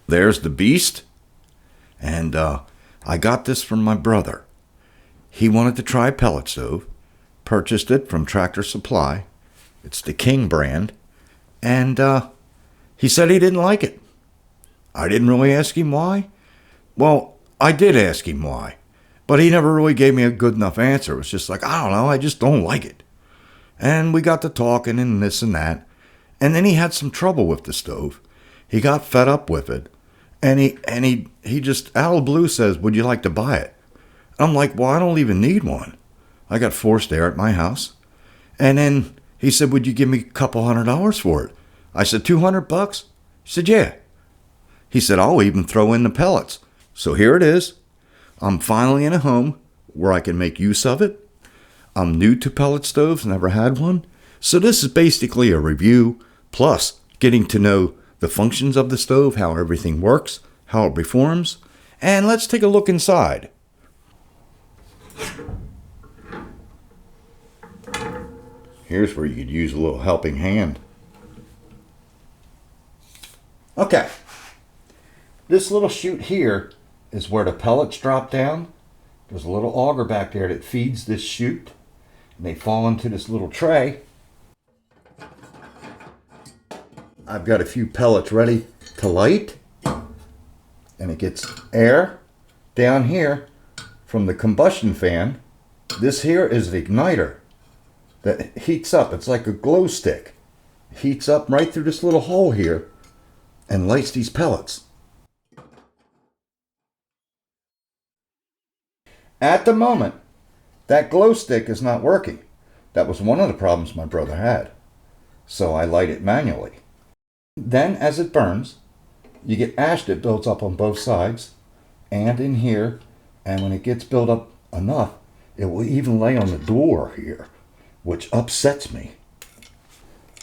there's the beast. And I got this from my brother. He wanted to try a pellet stove, purchased it from Tractor Supply. It's the King brand. And he said he didn't like it. I didn't really ask him why. Well, I did ask him why, but he never really gave me a good enough answer. It was just like, I don't know, I just don't like it. And we got to talking and this and that. And then he had some trouble with the stove. He got fed up with it. And he just out of the blue says, would you like to buy it? I'm like, well, I don't even need one. I got forced air at my house. And then he said, would you give me a couple $100 for it? I said, $200? He said, yeah. He said, I'll even throw in the pellets. So here it is. I'm finally in a home where I can make use of it. I'm new to pellet stoves, never had one. So this is basically a review, plus getting to know the functions of the stove, how everything works, how it performs. And let's take a look inside. Here's where you could use a little helping hand. Okay. This little chute here is where the pellets drop down. There's a little auger back there that feeds this chute. And they fall into this little tray. I've got a few pellets ready to light. And it gets air down here from the combustion fan. This here is the igniter that heats up. It's like a glow stick. It heats up right through this little hole here and lights these pellets. At the moment, that glow stick is not working. That was one of the problems my brother had. So I light it manually. Then as it burns, you get ash that builds up on both sides and in here. And when it gets built up enough, it will even lay on the door here, which upsets me.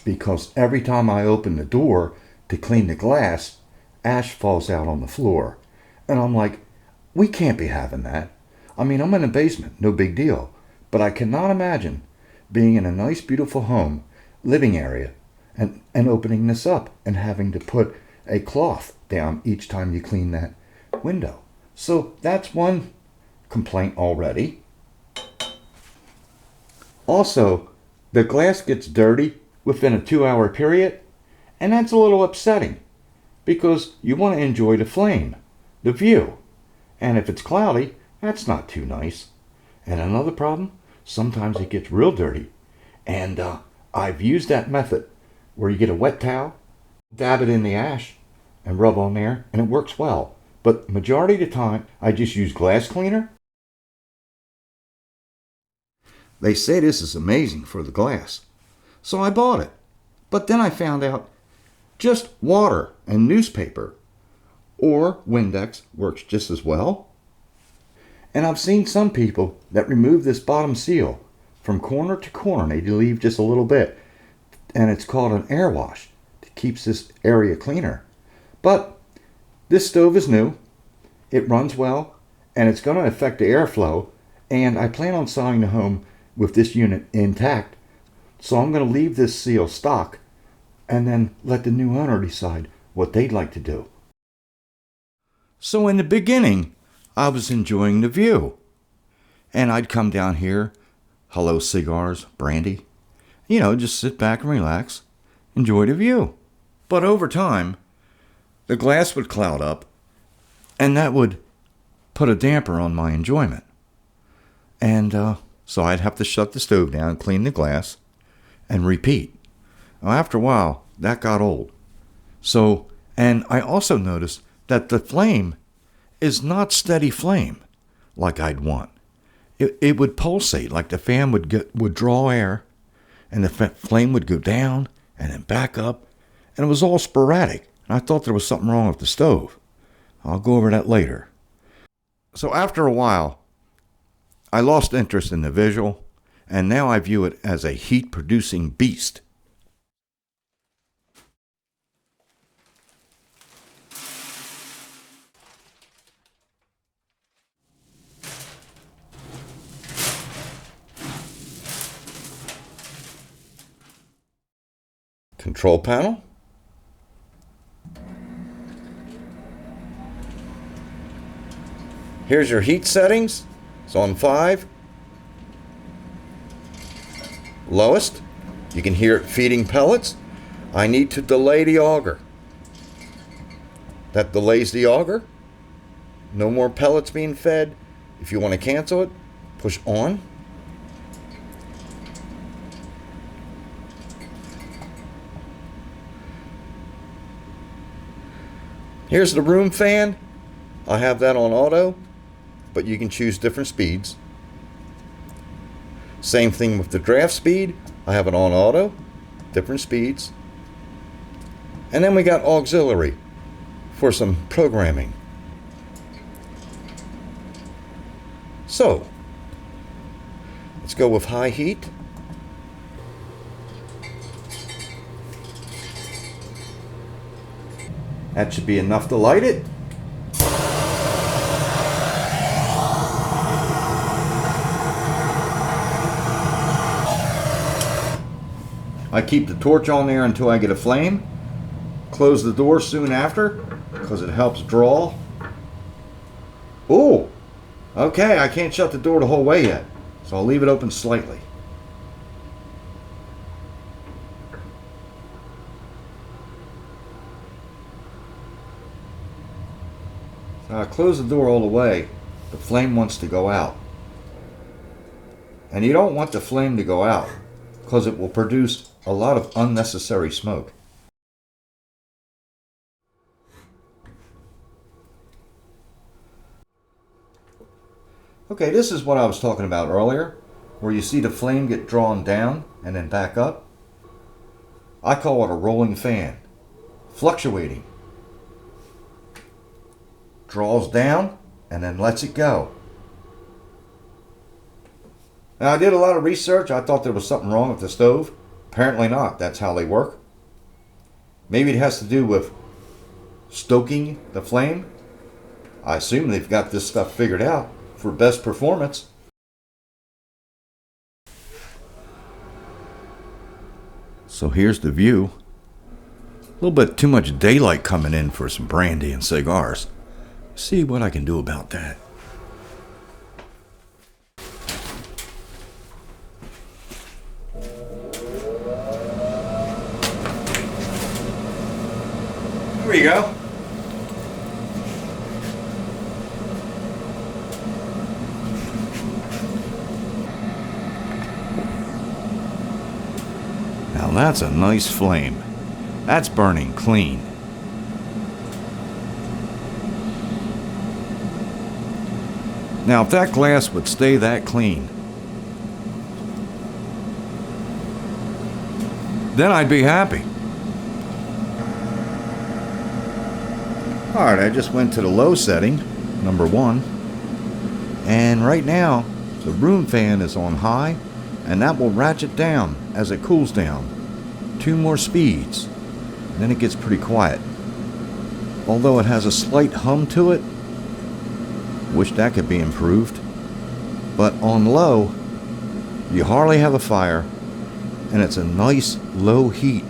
Because every time I open the door to clean the glass, ash falls out on the floor. And I'm like, we can't be having that. I mean, I'm in a basement, no big deal. But I cannot imagine being in a nice, beautiful home, living area, and opening this up and having to put a cloth down each time you clean that window. So that's one complaint already. Also, the glass gets dirty within a 2-hour period, and that's a little upsetting because you want to enjoy the flame, the view. And if it's cloudy, that's not too nice. And another problem, sometimes it gets real dirty. And I've used that method where you get a wet towel, dab it in the ash, and rub on there, and it works well. But majority of the time, I just use glass cleaner. They say this is amazing for the glass. So I bought it. But then I found out just water and newspaper or Windex works just as well. And I've seen some people that remove this bottom seal from corner to corner. They leave just a little bit. And it's called an air wash. It keeps this area cleaner. But this stove is new. It runs well. And it's going to affect the airflow. And I plan on selling the home with this unit intact. So I'm going to leave this seal stock and then let the new owner decide what they'd like to do. So in the beginning, I was enjoying the view. And I'd come down here, hello Cigars, Brandy, just sit back and relax, enjoy the view. But over time, the glass would cloud up, and that would put a damper on my enjoyment. And so I'd have to shut the stove down, clean the glass, and repeat. Now, after a while, that got old. So, and I also noticed that the flame is not steady flame like I'd want. It would pulsate, like the fan would draw air, and the flame would go down and then back up, and it was all sporadic. And I thought there was something wrong with the stove. I'll go over that later. So after a while, I lost interest in the visual, and now I view it as a heat-producing beast. Control panel. Here's your heat settings. It's on 5. Lowest. You can hear it feeding pellets. I need to delay the auger. That delays the auger. No more pellets being fed. If you want to cancel it, push on. Here's the room fan. I have that on auto, but you can choose different speeds. Same thing with the draft speed. I have it on auto, different speeds. And then we got auxiliary for some programming. So, let's go with high heat. That should be enough to light it. I keep the torch on there until I get a flame. Close the door soon after because it helps draw. Oh, okay, I can't shut the door the whole way yet, so I'll leave it open slightly. So I close the door all the way. The flame wants to go out. And you don't want the flame to go out because it will produce a lot of unnecessary smoke. Okay, this is what I was talking about earlier, where you see the flame get drawn down and then back up. I call it a rolling fan, fluctuating. Draws down and then lets it go. Now, I did a lot of research. I thought there was something wrong with the stove. Apparently not. That's how they work. Maybe it has to do with stoking the flame. I assume they've got this stuff figured out for best performance. So here's the view. A little bit too much daylight coming in for some brandy and cigars. See what I can do about that. There you go. Now that's a nice flame. That's burning clean. Now if that glass would stay that clean, then I'd be happy. Alright, I just went to the low setting, number 1. And right now, the room fan is on high, and that will ratchet down as it cools down. 2 more speeds, and then it gets pretty quiet. Although it has a slight hum to it, wish that could be improved. But on low, you hardly have a fire, and it's a nice low heat,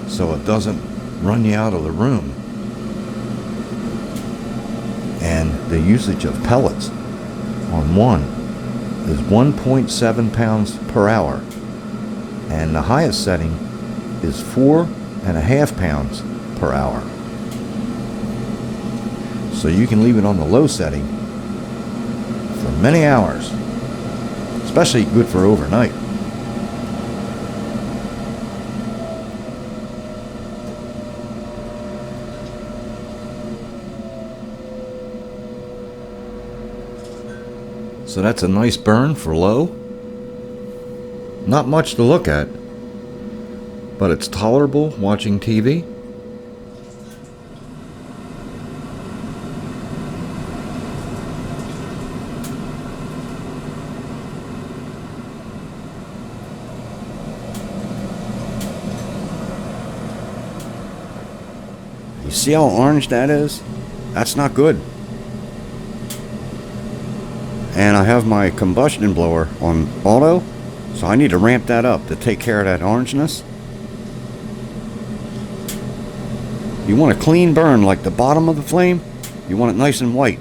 so it doesn't run you out of the room. And the usage of pellets on 1 is 1.7 pounds per hour, and the highest setting is 4.5 pounds per hour. So you can leave it on the low setting for many hours, especially good for overnight. So that's a nice burn for low. Not much to look at, but it's tolerable watching TV. You see how orange that is? That's not good. And I have my combustion blower on auto, so I need to ramp that up to take care of that orangeness. You want a clean burn like the bottom of the flame, You want it nice and white.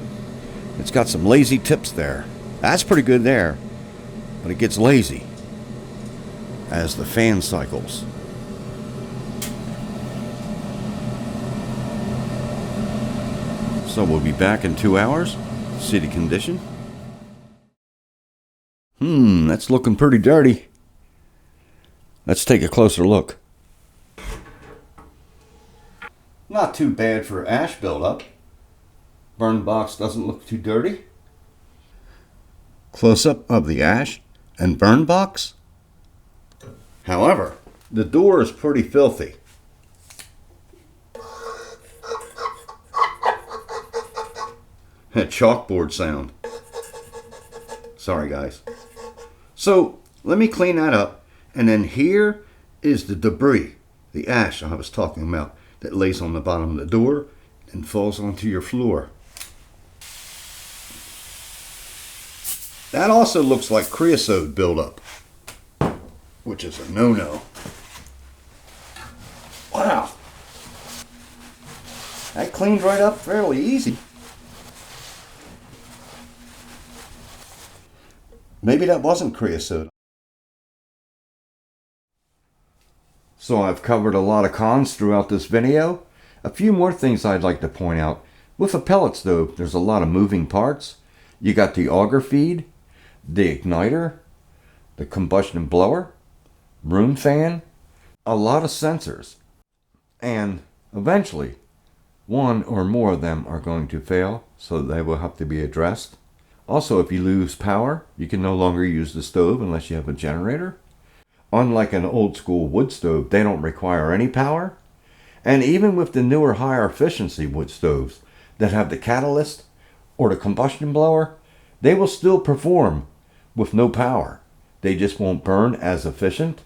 It's got some lazy tips there. That's pretty good there, but it gets lazy as the fan cycles. So we'll be back in 2 hours. City condition. That's looking pretty dirty. Let's take a closer look. Not too bad for ash buildup. Burn box doesn't look too dirty. Close-up of the ash and burn box. However, the door is pretty filthy. A chalkboard sound. Sorry guys. So let me clean that up, and then here is the debris, the ash I was talking about that lays on the bottom of the door and falls onto your floor. That also looks like creosote buildup, which is a no-no. Wow. That cleaned right up fairly easy. Maybe that wasn't creosote. So I've covered a lot of cons throughout this video. A few more things I'd like to point out. With a pellet stove, there's a lot of moving parts. You got the auger feed, the igniter, the combustion blower, room fan, a lot of sensors. And eventually, one or more of them are going to fail, so they will have to be addressed. Also, if you lose power, you can no longer use the stove unless you have a generator. Unlike an old school wood stove, they don't require any power. And even with the newer higher efficiency wood stoves that have the catalyst or the combustion blower, they will still perform with no power. They just won't burn as efficient.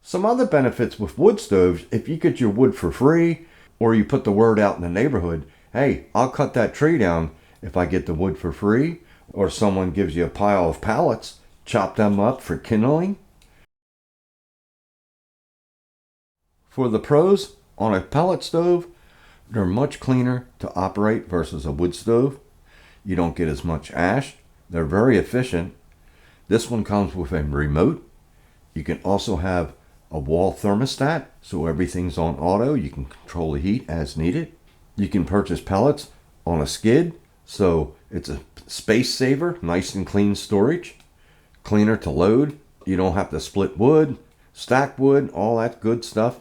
Some other benefits with wood stoves, if you get your wood for free, or you put the word out in the neighborhood, hey, I'll cut that tree down if I get the wood for free, or someone gives you a pile of pallets, chop them up for kindling. For the pros, on a pellet stove, they're much cleaner to operate versus a wood stove. You don't get as much ash. They're very efficient. This one comes with a remote. You can also have a wall thermostat, so everything's on auto. You can control the heat as needed. You can purchase pellets on a skid, so it's a space saver, nice and clean storage, cleaner to load. You don't have to split wood, stack wood, all that good stuff.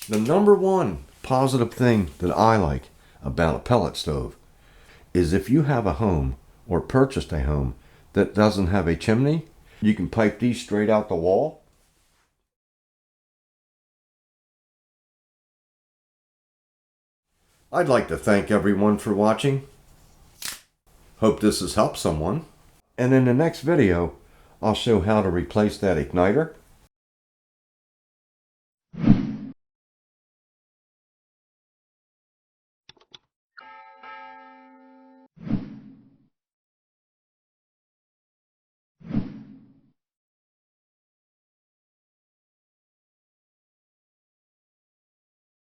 The number one positive thing that I like about a pellet stove is if you have a home or purchased a home that doesn't have a chimney, you can pipe these straight out the wall. I'd like to thank everyone for watching. Hope this has helped someone. And in the next video, I'll show how to replace that igniter